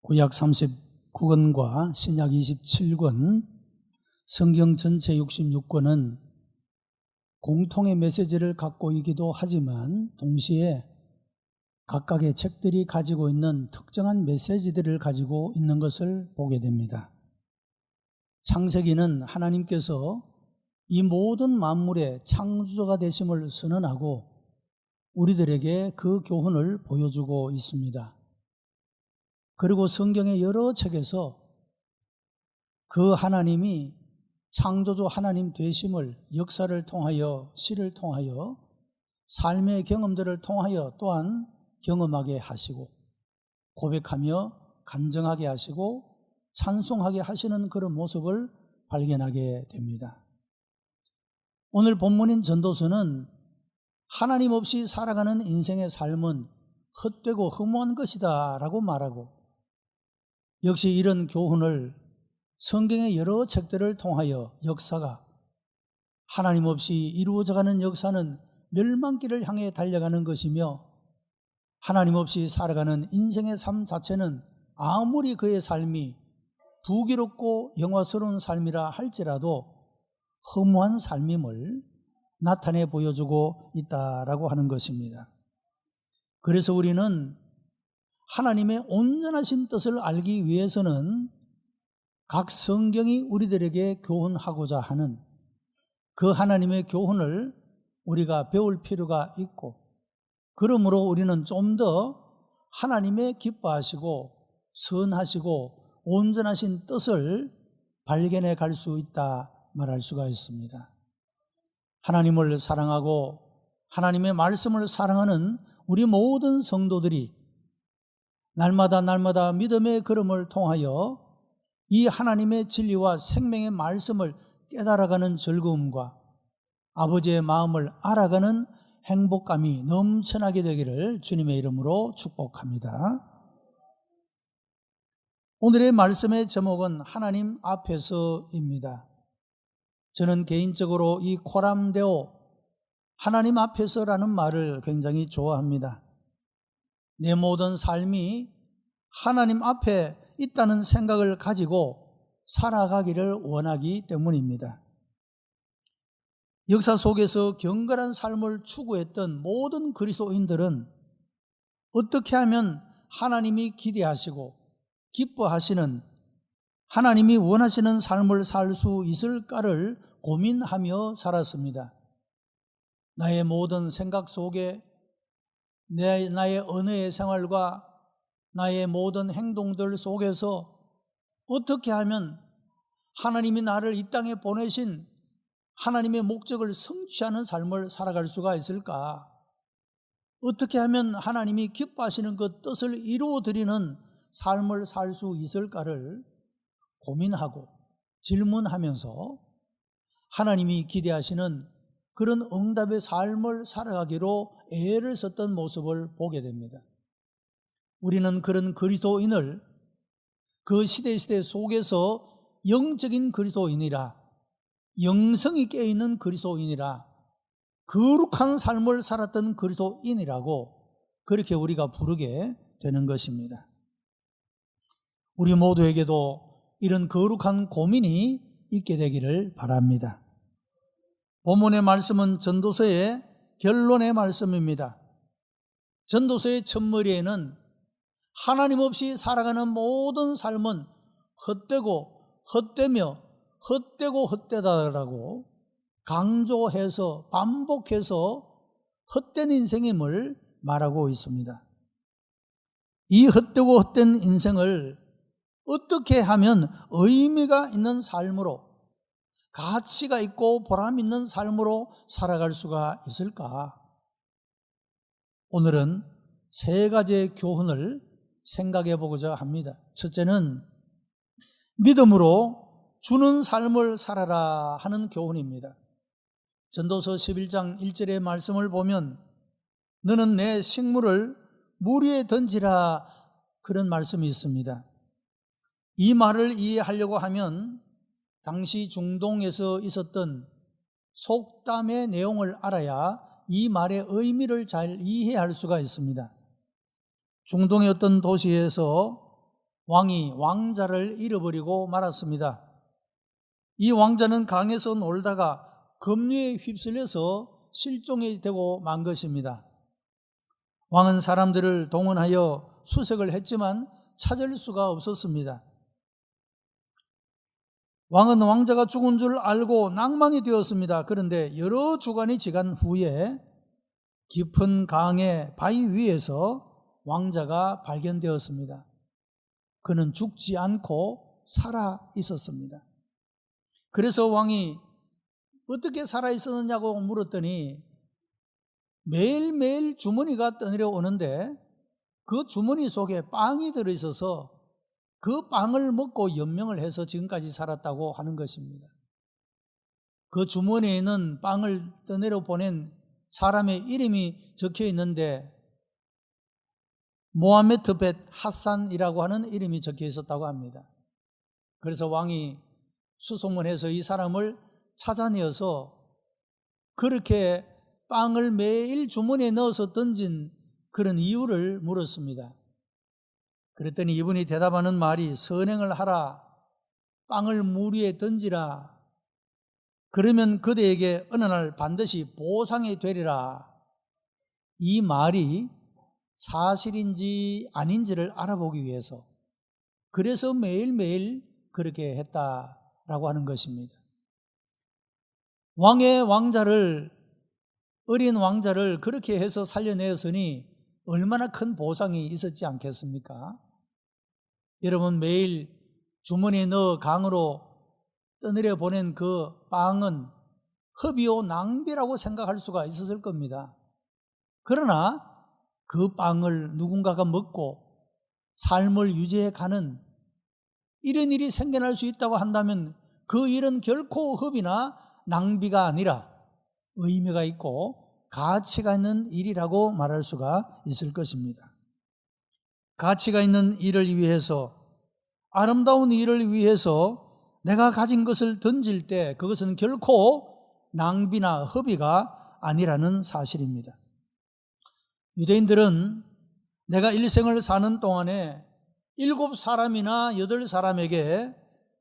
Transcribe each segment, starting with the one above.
구약 39권과 신약 27권, 성경 전체 66권은 공통의 메시지를 갖고 있기도 하지만 동시에 각각의 책들이 가지고 있는 특정한 메시지들을 가지고 있는 것을 보게 됩니다. 창세기는 하나님께서 이 모든 만물의 창조주가 되심을 선언하고 우리들에게 그 교훈을 보여주고 있습니다. 그리고 성경의 여러 책에서 그 하나님이 창조주 하나님 되심을 역사를 통하여, 시를 통하여, 삶의 경험들을 통하여 또한 경험하게 하시고 고백하며 간증하게 하시고 찬송하게 하시는 그런 모습을 발견하게 됩니다. 오늘 본문인 전도서는 하나님 없이 살아가는 인생의 삶은 헛되고 허무한 것이다 라고 말하고, 역시 이런 교훈을 성경의 여러 책들을 통하여 역사가 하나님 없이 이루어져가는 역사는 멸망길을 향해 달려가는 것이며, 하나님 없이 살아가는 인생의 삶 자체는 아무리 그의 삶이 부귀롭고 영화스러운 삶이라 할지라도 허무한 삶임을 나타내 보여주고 있다라고 하는 것입니다. 그래서 우리는 하나님의 온전하신 뜻을 알기 위해서는 각 성경이 우리들에게 교훈하고자 하는 그 하나님의 교훈을 우리가 배울 필요가 있고, 그러므로 우리는 좀 더 하나님의 기뻐하시고 선하시고 온전하신 뜻을 발견해 갈 수 있다 말할 수가 있습니다. 하나님을 사랑하고 하나님의 말씀을 사랑하는 우리 모든 성도들이 날마다 믿음의 걸음을 통하여 이 하나님의 진리와 생명의 말씀을 깨달아가는 즐거움과 아버지의 마음을 알아가는 행복감이 넘쳐나게 되기를 주님의 이름으로 축복합니다. 오늘의 말씀의 제목은 하나님 앞에서입니다. 저는 개인적으로 이 코람데오, 하나님 앞에서라는 말을 굉장히 좋아합니다. 내 모든 삶이 하나님 앞에 있다는 생각을 가지고 살아가기를 원하기 때문입니다. 역사 속에서 경건한 삶을 추구했던 모든 그리스도인들은 어떻게 하면 하나님이 기대하시고 기뻐하시는, 하나님이 원하시는 삶을 살 수 있을까를 고민하며 살았습니다. 나의 모든 생각 속에 나의 언어의 생활과 나의 모든 행동들 속에서 어떻게 하면 하나님이 나를 이 땅에 보내신 하나님의 목적을 성취하는 삶을 살아갈 수가 있을까? 어떻게 하면 하나님이 기뻐하시는 그 뜻을 이루어드리는 삶을 살 수 있을까를 고민하고 질문하면서 하나님이 기대하시는 그런 응답의 삶을 살아가기로 애를 썼던 모습을 보게 됩니다. 우리는 그런 그리스도인을 그 시대 속에서 영적인 그리스도인이라, 영성이 깨어있는 그리스도인이라, 거룩한 삶을 살았던 그리스도인이라고 그렇게 우리가 부르게 되는 것입니다. 우리 모두에게도 이런 거룩한 고민이 있게 되기를 바랍니다. 본문의 말씀은 전도서의 결론의 말씀입니다. 전도서의 첫머리에는 하나님 없이 살아가는 모든 삶은 헛되고 헛되며 헛되고 헛되다라고 강조해서 반복해서 헛된 인생임을 말하고 있습니다. 이 헛되고 헛된 인생을 어떻게 하면 의미가 있는 삶으로, 가치가 있고 보람 있는 삶으로 살아갈 수가 있을까? 오늘은 세 가지의 교훈을 생각해 보고자 합니다. 첫째는 믿음으로 주는 삶을 살아라 하는 교훈입니다. 전도서 11장 1절의 말씀을 보면 너는 내 식물을 물 위에 던지라, 그런 말씀이 있습니다. 이 말을 이해하려고 하면 당시 중동에서 있었던 속담의 내용을 알아야 이 말의 의미를 잘 이해할 수가 있습니다. 중동의 어떤 도시에서 왕이 왕자를 잃어버리고 말았습니다. 이 왕자는 강에서 놀다가 급류에 휩쓸려서 실종이 되고 만 것입니다. 왕은 사람들을 동원하여 수색을 했지만 찾을 수가 없었습니다. 왕은 왕자가 죽은 줄 알고 낭만이 되었습니다. 그런데 여러 주간이 지난 후에 깊은 강의 바위 위에서 왕자가 발견되었습니다. 그는 죽지 않고 살아 있었습니다. 그래서 왕이 어떻게 살아 있었느냐고 물었더니 매일매일 주머니가 떠내려 오는데 그 주머니 속에 빵이 들어있어서 그 빵을 먹고 연명을 해서 지금까지 살았다고 하는 것입니다. 그 주머니에 있는 빵을 떠내려 보낸 사람의 이름이 적혀 있는데 모하메드 벳 하산이라고 하는 이름이 적혀 있었다고 합니다. 그래서 왕이 수소문해서 이 사람을 찾아내어서 그렇게 빵을 매일 주머니에 넣어서 던진 그런 이유를 물었습니다. 그랬더니 이분이 대답하는 말이 선행을 하라, 빵을 물 위에 던지라, 그러면 그대에게 어느 날 반드시 보상이 되리라. 이 말이 사실인지 아닌지를 알아보기 위해서 그래서 매일매일 그렇게 했다라고 하는 것입니다. 왕의 왕자를, 어린 왕자를 그렇게 해서 살려내었으니 얼마나 큰 보상이 있었지 않겠습니까? 여러분, 매일 주머니에 넣어 강으로 떠내려 보낸 그 빵은 허비요 낭비라고 생각할 수가 있었을 겁니다. 그러나 그 빵을 누군가가 먹고 삶을 유지해 가는 이런 일이 생겨날 수 있다고 한다면 그 일은 결코 허비나 낭비가 아니라 의미가 있고 가치가 있는 일이라고 말할 수가 있을 것입니다. 가치가 있는 일을 위해서, 아름다운 일을 위해서 내가 가진 것을 던질 때 그것은 결코 낭비나 허비가 아니라는 사실입니다. 유대인들은 내가 일생을 사는 동안에 7사람이나 8사람에게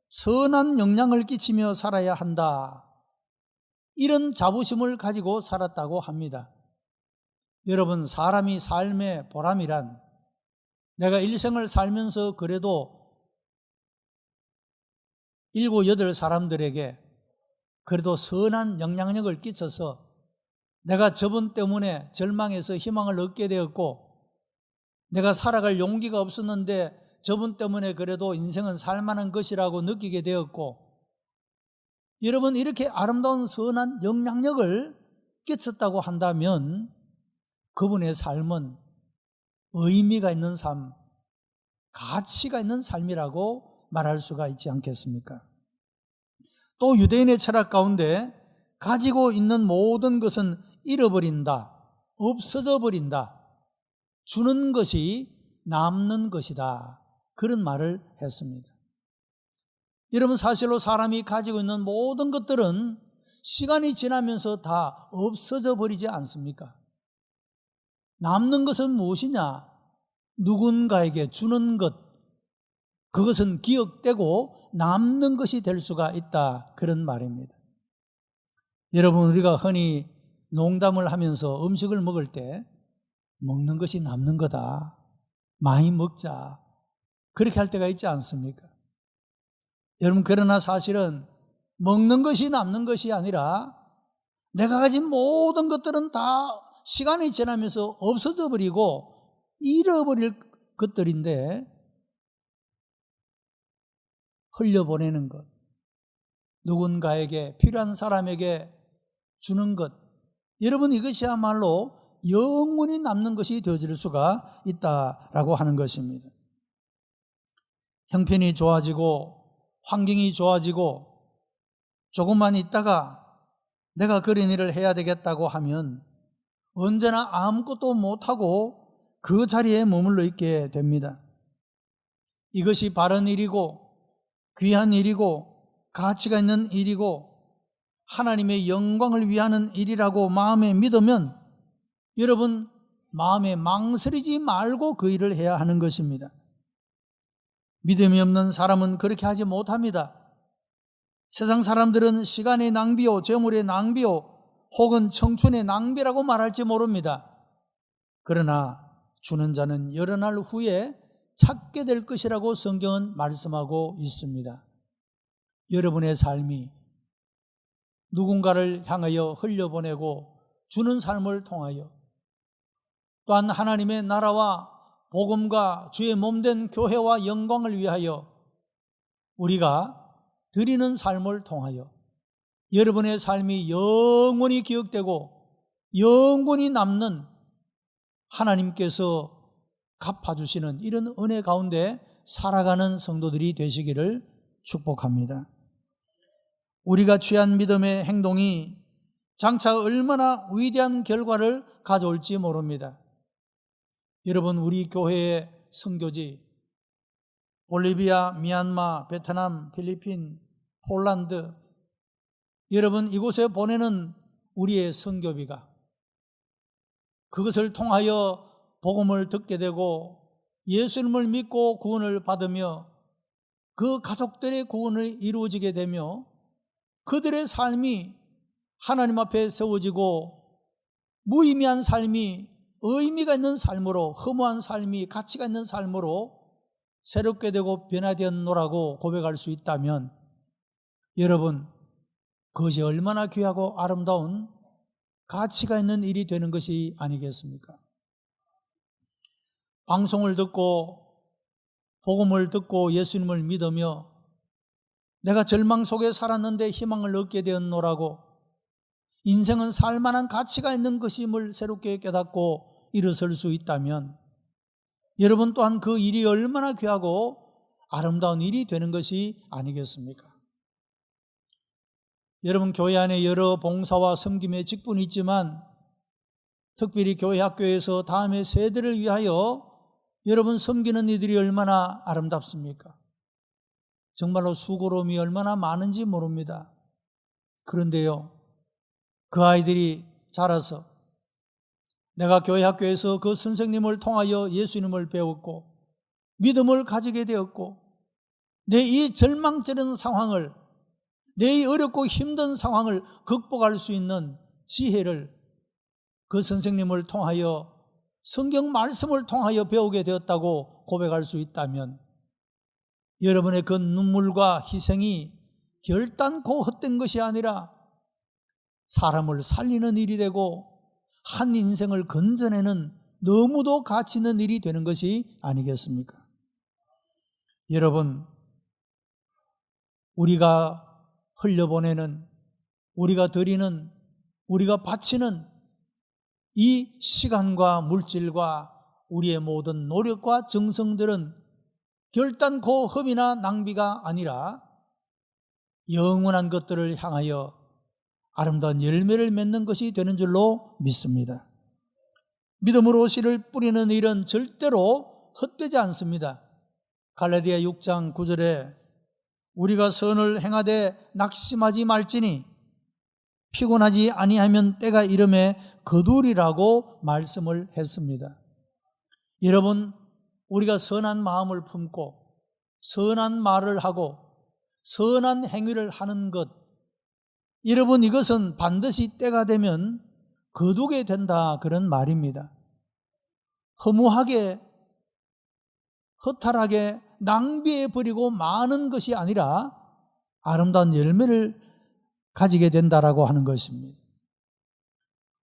선한 영향을 끼치며 살아야 한다, 이런 자부심을 가지고 살았다고 합니다. 여러분, 사람이 삶의 보람이란 내가 일생을 살면서 그래도 7, 8사람들에게 그래도 선한 영향력을 끼쳐서 내가 저분 때문에 절망해서 희망을 얻게 되었고, 내가 살아갈 용기가 없었는데 저분 때문에 그래도 인생은 살만한 것이라고 느끼게 되었고, 여러분, 이렇게 아름다운 선한 영향력을 끼쳤다고 한다면 그분의 삶은 의미가 있는 삶, 가치가 있는 삶이라고 말할 수가 있지 않겠습니까? 또 유대인의 철학 가운데 가지고 있는 모든 것은 잃어버린다, 없어져 버린다, 주는 것이 남는 것이다, 그런 말을 했습니다. 여러분, 사실로 사람이 가지고 있는 모든 것들은 시간이 지나면서 다 없어져 버리지 않습니까? 남는 것은 무엇이냐? 누군가에게 주는 것, 그것은 기억되고 남는 것이 될 수가 있다, 그런 말입니다. 여러분, 우리가 흔히 농담을 하면서 음식을 먹을 때 먹는 것이 남는 거다, 많이 먹자, 그렇게 할 때가 있지 않습니까? 여러분, 그러나 사실은 먹는 것이 남는 것이 아니라 내가 가진 모든 것들은 다 시간이 지나면서 없어져 버리고 잃어버릴 것들인데, 흘려보내는 것, 누군가에게, 필요한 사람에게 주는 것, 여러분, 이것이야말로 영원히 남는 것이 되어질 수가 있다라고 하는 것입니다. 형편이 좋아지고 환경이 좋아지고 조금만 있다가 내가 그런 일을 해야 되겠다고 하면 언제나 아무것도 못하고 그 자리에 머물러 있게 됩니다. 이것이 바른 일이고 귀한 일이고 가치가 있는 일이고 하나님의 영광을 위하는 일이라고 마음에 믿으면 여러분, 마음에 망설이지 말고 그 일을 해야 하는 것입니다. 믿음이 없는 사람은 그렇게 하지 못합니다. 세상 사람들은 시간의 낭비요, 재물의 낭비요, 혹은 청춘의 낭비라고 말할지 모릅니다. 그러나 주는 자는 여러 날 후에 찾게 될 것이라고 성경은 말씀하고 있습니다. 여러분의 삶이 누군가를 향하여 흘려보내고 주는 삶을 통하여, 또한 하나님의 나라와 복음과 주의 몸된 교회와 영광을 위하여 우리가 드리는 삶을 통하여 여러분의 삶이 영원히 기억되고 영원히 남는 하나님께서 갚아주시는 이런 은혜 가운데 살아가는 성도들이 되시기를 축복합니다. 우리가 취한 믿음의 행동이 장차 얼마나 위대한 결과를 가져올지 모릅니다. 여러분, 우리 교회의 선교지 볼리비아, 미얀마, 베트남, 필리핀, 폴란드, 여러분 이곳에 보내는 우리의 선교비가 그것을 통하여 복음을 듣게 되고 예수님을 믿고 구원을 받으며 그 가족들의 구원이 이루어지게 되며 그들의 삶이 하나님 앞에 세워지고 무의미한 삶이 의미가 있는 삶으로, 허무한 삶이 가치가 있는 삶으로 새롭게 되고 변화되었노라고 고백할 수 있다면 여러분, 그것이 얼마나 귀하고 아름다운 가치가 있는 일이 되는 것이 아니겠습니까? 방송을 듣고 복음을 듣고 예수님을 믿으며 내가 절망 속에 살았는데 희망을 얻게 되었노라고, 인생은 살만한 가치가 있는 것임을 새롭게 깨닫고 일어설 수 있다면 여러분 또한 그 일이 얼마나 귀하고 아름다운 일이 되는 것이 아니겠습니까? 여러분, 교회 안에 여러 봉사와 섬김의 직분이 있지만 특별히 교회 학교에서 다음의 세대를 위하여 여러분 섬기는 이들이 얼마나 아름답습니까? 정말로 수고로움이 얼마나 많은지 모릅니다. 그런데요, 그 아이들이 자라서 내가 교회 학교에서 그 선생님을 통하여 예수님을 배웠고 믿음을 가지게 되었고 내 이 절망적인 상황을, 내 이 어렵고 힘든 상황을 극복할 수 있는 지혜를 그 선생님을 통하여 성경 말씀을 통하여 배우게 되었다고 고백할 수 있다면 여러분의 그 눈물과 희생이 결단코 헛된 것이 아니라 사람을 살리는 일이 되고 한 인생을 건져내는 너무도 가치 있는 일이 되는 것이 아니겠습니까? 여러분, 우리가 흘려보내는, 우리가 드리는, 우리가 바치는 이 시간과 물질과 우리의 모든 노력과 정성들은 결단코 흠이나 낭비가 아니라 영원한 것들을 향하여 아름다운 열매를 맺는 것이 되는 줄로 믿습니다. 믿음으로 씨를 뿌리는 일은 절대로 헛되지 않습니다. 갈라디아 6장 9절에 우리가 선을 행하되 낙심하지 말지니 피곤하지 아니하면 때가 이름에 거두리라고 말씀을 했습니다. 여러분, 우리가 선한 마음을 품고 선한 말을 하고 선한 행위를 하는 것, 여러분 이것은 반드시 때가 되면 거두게 된다, 그런 말입니다. 허무하게 허탈하게 낭비해버리고 많은 것이 아니라 아름다운 열매를 가지게 된다라고 하는 것입니다.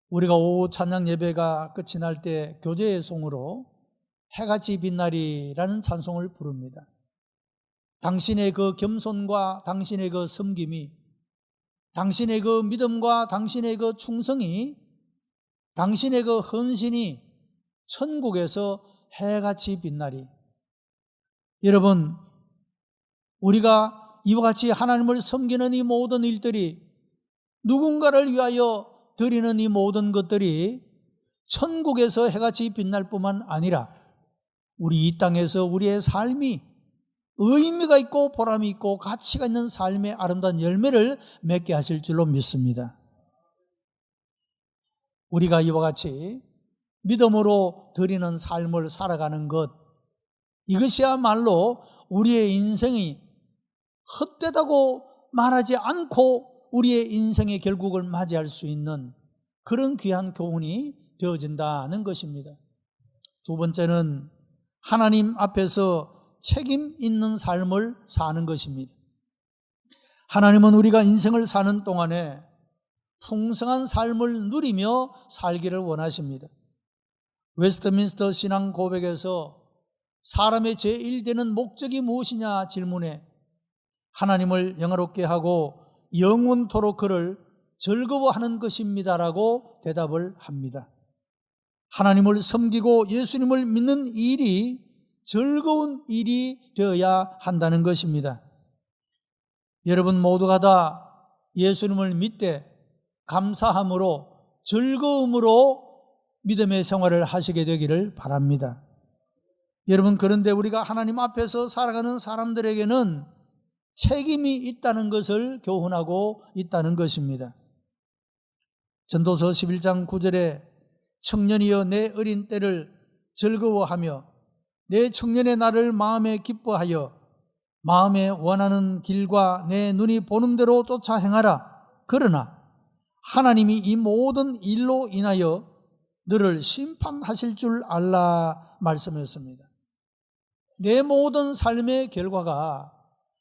우리가 오후 찬양 예배가 끝이 날 때 교제의 송으로 해같이 빛나리라는 찬송을 부릅니다. 당신의 그 겸손과 당신의 그 섬김이, 당신의 그 믿음과 당신의 그 충성이, 당신의 그 헌신이 천국에서 해같이 빛나리. 여러분, 우리가 이와 같이 하나님을 섬기는 이 모든 일들이, 누군가를 위하여 드리는 이 모든 것들이 천국에서 해같이 빛날 뿐만 아니라 우리 이 땅에서 우리의 삶이 의미가 있고 보람이 있고 가치가 있는 삶의 아름다운 열매를 맺게 하실 줄로 믿습니다. 우리가 이와 같이 믿음으로 드리는 삶을 살아가는 것, 이것이야말로 우리의 인생이 헛되다고 말하지 않고 우리의 인생의 결국을 맞이할 수 있는 그런 귀한 교훈이 되어진다는 것입니다. 두 번째는 하나님 앞에서 책임 있는 삶을 사는 것입니다. 하나님은 우리가 인생을 사는 동안에 풍성한 삶을 누리며 살기를 원하십니다. 웨스트민스터 신앙 고백에서 사람의 제1되는 목적이 무엇이냐 질문에 하나님을 영화롭게 하고 영원토록 그를 즐거워하는 것입니다라고 대답을 합니다. 하나님을 섬기고 예수님을 믿는 일이 즐거운 일이 되어야 한다는 것입니다. 여러분 모두가 다 예수님을 믿되 감사함으로 즐거움으로 믿음의 생활을 하시게 되기를 바랍니다. 여러분, 그런데 우리가 하나님 앞에서 살아가는 사람들에게는 책임이 있다는 것을 교훈하고 있다는 것입니다. 전도서 11장 9절에 청년이여 내 어린 때를 즐거워하며 내 청년의 날을 마음에 기뻐하여 마음에 원하는 길과 내 눈이 보는 대로 쫓아 행하라. 그러나 하나님이 이 모든 일로 인하여 너를 심판하실 줄 알라 말씀했습니다. 내 모든 삶의 결과가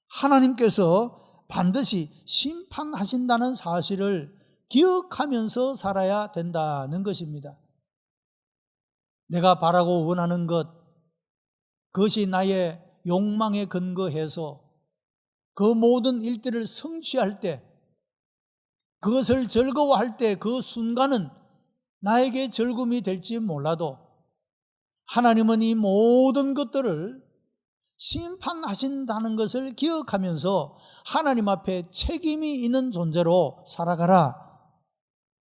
하나님께서 반드시 심판하신다는 사실을 기억하면서 살아야 된다는 것입니다. 내가 바라고 원하는 것, 그것이 나의 욕망에 근거해서 그 모든 일들을 성취할 때, 그것을 즐거워할 때 그 순간은 나에게 즐거움이 될지 몰라도 하나님은 이 모든 것들을 심판하신다는 것을 기억하면서 하나님 앞에 책임이 있는 존재로 살아가라.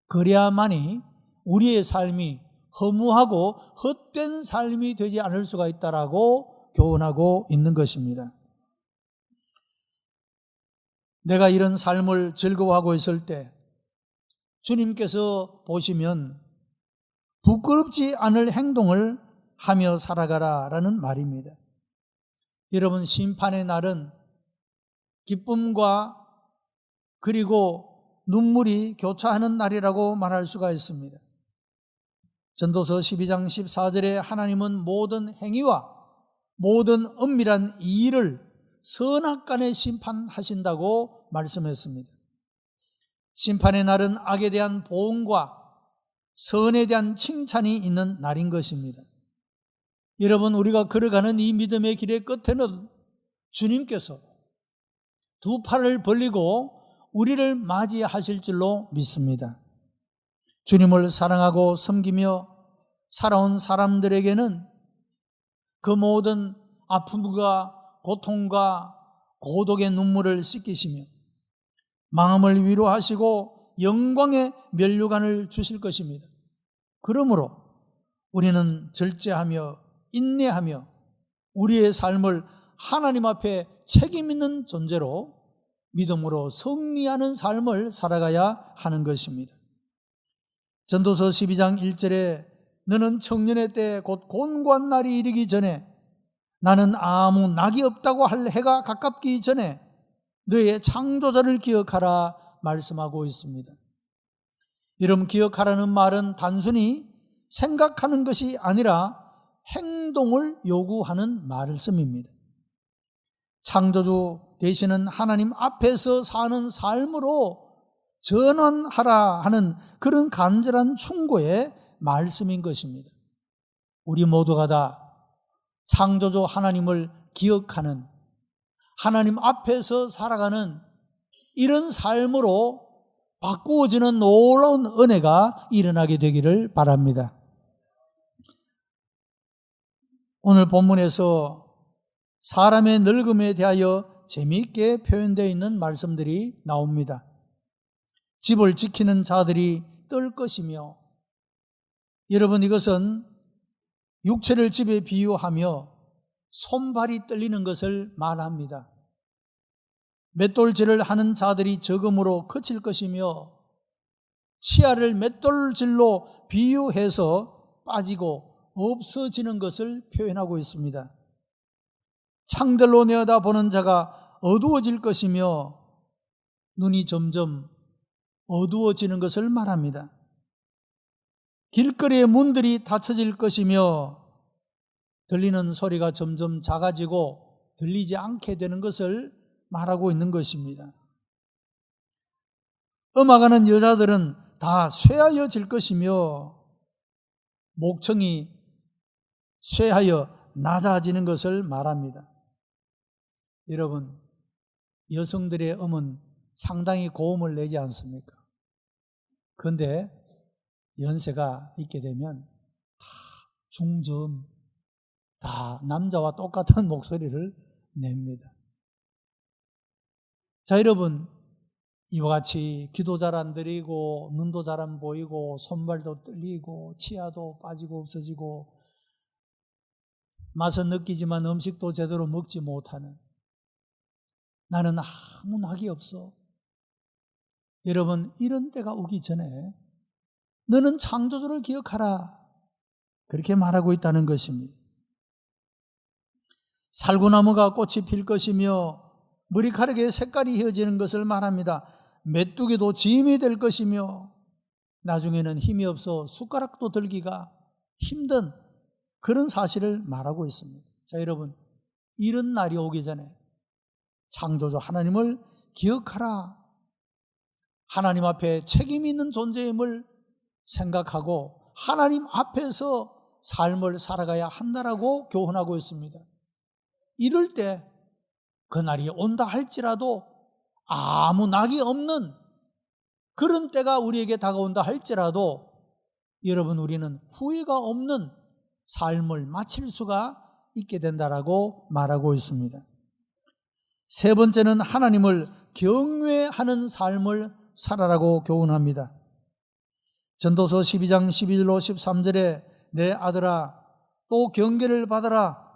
그래야만이 우리의 삶이 허무하고 헛된 삶이 되지 않을 수가 있다라고 교훈하고 있는 것입니다. 내가 이런 삶을 즐거워하고 있을 때 주님께서 보시면 부끄럽지 않을 행동을 하며 살아가라라는 말입니다. 여러분, 심판의 날은 기쁨과 그리고 눈물이 교차하는 날이라고 말할 수가 있습니다. 전도서 12장 14절에 하나님은 모든 행위와 모든 은밀한 일을 선악간에 심판하신다고 말씀했습니다. 심판의 날은 악에 대한 보응과 선에 대한 칭찬이 있는 날인 것입니다. 여러분, 우리가 걸어가는 이 믿음의 길의 끝에는 주님께서 두 팔을 벌리고 우리를 맞이하실 줄로 믿습니다. 주님을 사랑하고 섬기며 살아온 사람들에게는 그 모든 아픔과 고통과 고독의 눈물을 씻기시며 마음을 위로하시고 영광의 면류관을 주실 것입니다. 그러므로 우리는 절제하며 인내하며 우리의 삶을 하나님 앞에 책임 있는 존재로 믿음으로 승리하는 삶을 살아가야 하는 것입니다. 전도서 12장 1절에 너는 청년의 때 곧 곤고한 날이 이르기 전에 나는 아무 낙이 없다고 할 해가 가깝기 전에 너의 창조자를 기억하라 말씀하고 있습니다. 여러분, 기억하라는 말은 단순히 생각하는 것이 아니라 행동을 요구하는 말씀입니다. 창조주 되시는 하나님 앞에서 사는 삶으로 전환하라 하는 그런 간절한 충고의 말씀인 것입니다. 우리 모두가 다 창조주 하나님을 기억하는 하나님 앞에서 살아가는 이런 삶으로 바꾸어지는 놀라운 은혜가 일어나게 되기를 바랍니다. 오늘 본문에서 사람의 늙음에 대하여 재미있게 표현되어 있는 말씀들이 나옵니다. 집을 지키는 자들이 떨 것이며, 여러분, 이것은 육체를 집에 비유하며 손발이 떨리는 것을 말합니다. 맷돌질을 하는 자들이 적음으로 그칠 것이며 치아를 맷돌질로 비유해서 빠지고 없어지는 것을 표현하고 있습니다. 창들로 내어다보는 자가 어두워질 것이며 눈이 점점 어두워지는 것을 말합니다. 길거리의 문들이 닫혀질 것이며 들리는 소리가 점점 작아지고 들리지 않게 되는 것을 말하고 있는 것입니다. 음악하는 여자들은 다 쇠하여질 것이며 목청이 쇠하여 낮아지는 것을 말합니다. 여러분, 여성들의 음은 상당히 고음을 내지 않습니까? 그런데 연세가 있게 되면 다 중저음, 다 남자와 똑같은 목소리를 냅니다. 자, 여러분, 이와 같이 기도 잘 안 드리고 눈도 잘 안 보이고 손발도 떨리고 치아도 빠지고 없어지고 맛은 느끼지만 음식도 제대로 먹지 못하는, 나는 아무 낙이 없어. 여러분, 이런 때가 오기 전에 너는 창조주를 기억하라, 그렇게 말하고 있다는 것입니다. 살구나무가 꽃이 필 것이며 머리카락의 색깔이 휘어지는 것을 말합니다. 메뚜기도 짐이 될 것이며 나중에는 힘이 없어 숟가락도 들기가 힘든 그런 사실을 말하고 있습니다. 자, 여러분, 이런 날이 오기 전에 창조주 하나님을 기억하라, 하나님 앞에 책임 있는 존재임을 생각하고 하나님 앞에서 삶을 살아가야 한다라고 교훈하고 있습니다. 이럴 때 그날이 온다 할지라도 아무 낙이 없는 그런 때가 우리에게 다가온다 할지라도 여러분, 우리는 후회가 없는 삶을 마칠 수가 있게 된다라고 말하고 있습니다. 세 번째는 하나님을 경외하는 삶을 살아라고 교훈합니다. 전도서 12장 12절로 13절에 내 아들아 또 경계를 받아라.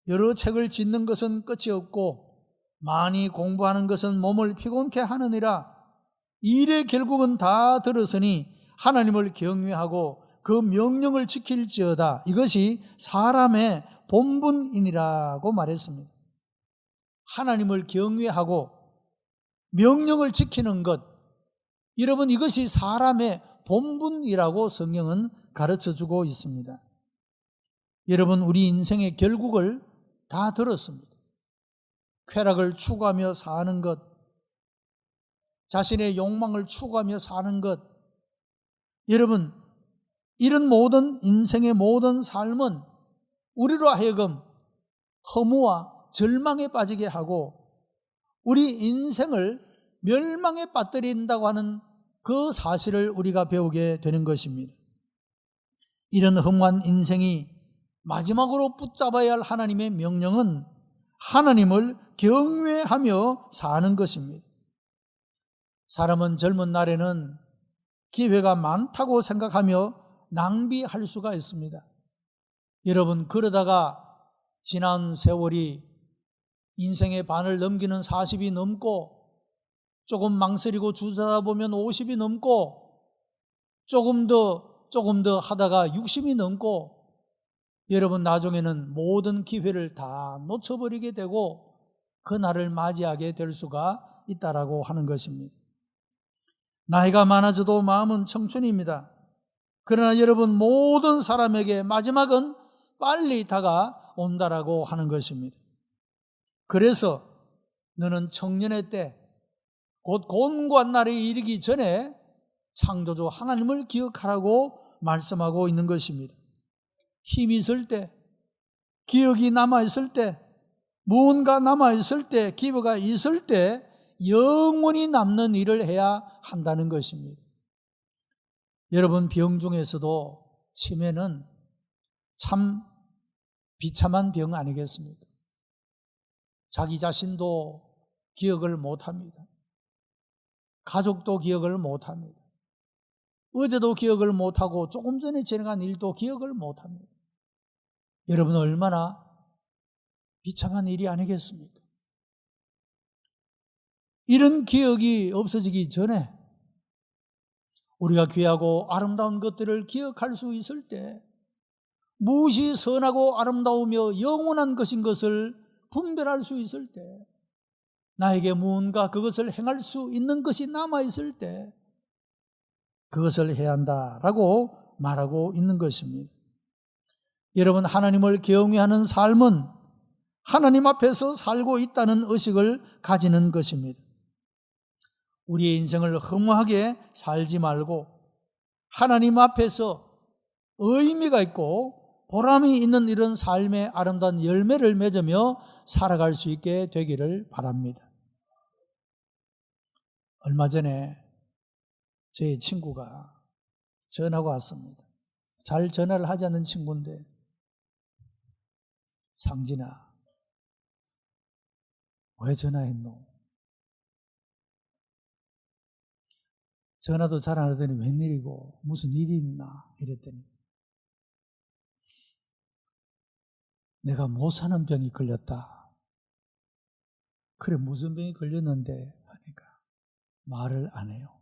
여러 책을 짓는 것은 끝이 없고 많이 공부하는 것은 몸을 피곤케 하느니라. 일의 결국은 다 들었으니 하나님을 경외하고 그 명령을 지킬지어다. 이것이 사람의 본분이니라고 말했습니다. 하나님을 경외하고 명령을 지키는 것, 여러분, 이것이 사람의 본분이라고 성경은 가르쳐주고 있습니다. 여러분, 우리 인생의 결국을 다 들었습니다. 쾌락을 추구하며 사는 것, 자신의 욕망을 추구하며 사는 것, 여러분, 이런 모든 인생의 모든 삶은 우리로 하여금 허무와 절망에 빠지게 하고 우리 인생을 멸망에 빠뜨린다고 하는 그 사실을 우리가 배우게 되는 것입니다. 이런 허무한 인생이 마지막으로 붙잡아야 할 하나님의 명령은 하나님을 경외하며 사는 것입니다. 사람은 젊은 날에는 기회가 많다고 생각하며 낭비할 수가 있습니다. 여러분, 그러다가 지난 세월이 인생의 반을 넘기는 40이 넘고 조금 망설이고 주저하다 보면 50이 넘고 조금 더 하다가 60이 넘고 여러분, 나중에는 모든 기회를 다 놓쳐버리게 되고 그날을 맞이하게 될 수가 있다라고 하는 것입니다. 나이가 많아져도 마음은 청춘입니다. 그러나 여러분, 모든 사람에게 마지막은 빨리 다가온다라고 하는 것입니다. 그래서 너는 청년의 때, 곧 곤고한 날이 이르기 전에 창조주 하나님을 기억하라고 말씀하고 있는 것입니다. 힘이 있을 때, 기억이 남아있을 때, 무언가 남아있을 때, 기회가 있을 때 영원히 남는 일을 해야 한다는 것입니다. 여러분, 병 중에서도 치매는 참 비참한 병 아니겠습니까? 자기 자신도 기억을 못합니다. 가족도 기억을 못합니다. 어제도 기억을 못하고 조금 전에 지나간 일도 기억을 못합니다. 여러분, 얼마나 비참한 일이 아니겠습니까? 이런 기억이 없어지기 전에 우리가 귀하고 아름다운 것들을 기억할 수 있을 때 무엇이 선하고 아름다우며 영원한 것인 것을 분별할 수 있을 때, 나에게 무언가 그것을 행할 수 있는 것이 남아있을 때 그것을 해야 한다라고 말하고 있는 것입니다. 여러분, 하나님을 경외하는 삶은 하나님 앞에서 살고 있다는 의식을 가지는 것입니다. 우리의 인생을 허무하게 살지 말고 하나님 앞에서 의미가 있고 보람이 있는 이런 삶의 아름다운 열매를 맺으며 살아갈 수 있게 되기를 바랍니다. 얼마 전에 제 친구가 전화가 왔습니다. 잘 전화를 하지 않는 친구인데, 상진아, 왜 전화했노? 전화도 잘 안 하더니 웬일이고 무슨 일이 있나 이랬더니, 내가 못 사는 병이 걸렸다. 그래, 무슨 병이 걸렸는데 하니까 말을 안 해요.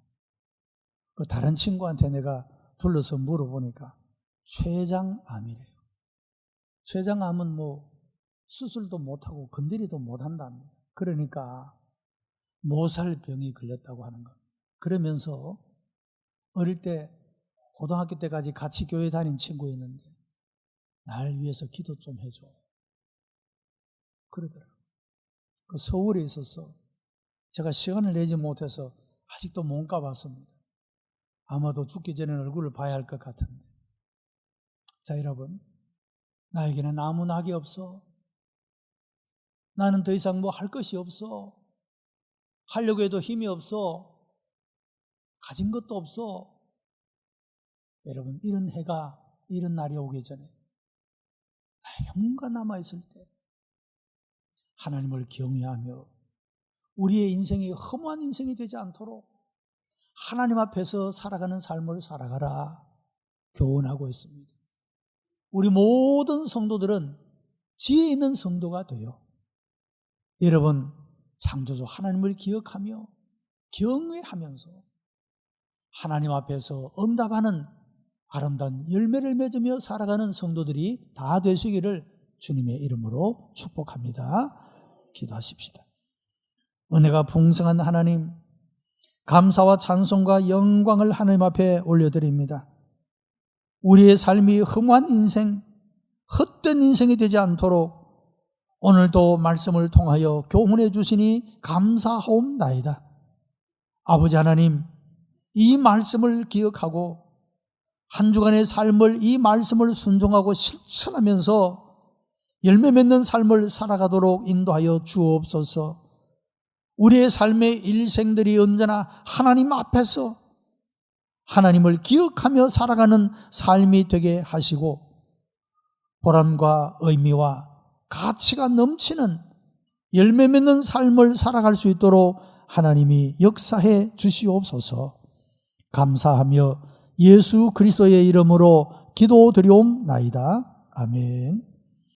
다른 친구한테 내가 둘러서 물어보니까 췌장암이래요. 췌장암은 수술도 못하고 건드리도 못한답니다. 그러니까 못 살 병이 걸렸다고 하는 겁니다. 그러면서 어릴 때 고등학교 때까지 같이 교회 다닌 친구였는데 날 위해서 기도 좀 해줘 그러더라고요. 서울에 있어서 제가 시간을 내지 못해서 아직도 못 가봤습니다. 아마도 죽기 전에 얼굴을 봐야 할 것 같은데. 자, 여러분, 나에게는 아무 낙이 없어. 나는 더 이상 할 것이 없어. 하려고 해도 힘이 없어. 가진 것도 없어. 여러분, 이런 해가, 이런 날이 오기 전에 나에게 뭔가 남아있을 때 하나님을 경외하며 우리의 인생이 허무한 인생이 되지 않도록 하나님 앞에서 살아가는 삶을 살아가라 교훈하고 있습니다. 우리 모든 성도들은 지혜 있는 성도가 돼요. 여러분, 창조주 하나님을 기억하며 경외하면서 하나님 앞에서 응답하는 아름다운 열매를 맺으며 살아가는 성도들이 다 되시기를 주님의 이름으로 축복합니다. 기도하십시다. 은혜가 풍성한 하나님, 감사와 찬송과 영광을 하나님 앞에 올려드립니다. 우리의 삶이 허무한 인생, 헛된 인생이 되지 않도록 오늘도 말씀을 통하여 교훈해 주시니 감사하옵나이다. 아버지 하나님, 이 말씀을 기억하고 한 주간의 삶을 이 말씀을 순종하고 실천하면서 열매 맺는 삶을 살아가도록 인도하여 주옵소서. 우리의 삶의 일생들이 언제나 하나님 앞에서 하나님을 기억하며 살아가는 삶이 되게 하시고 보람과 의미와 가치가 넘치는 열매 맺는 삶을 살아갈 수 있도록 하나님이 역사해 주시옵소서. 감사하며 예수 그리스도의 이름으로 기도드리옵나이다. 아멘.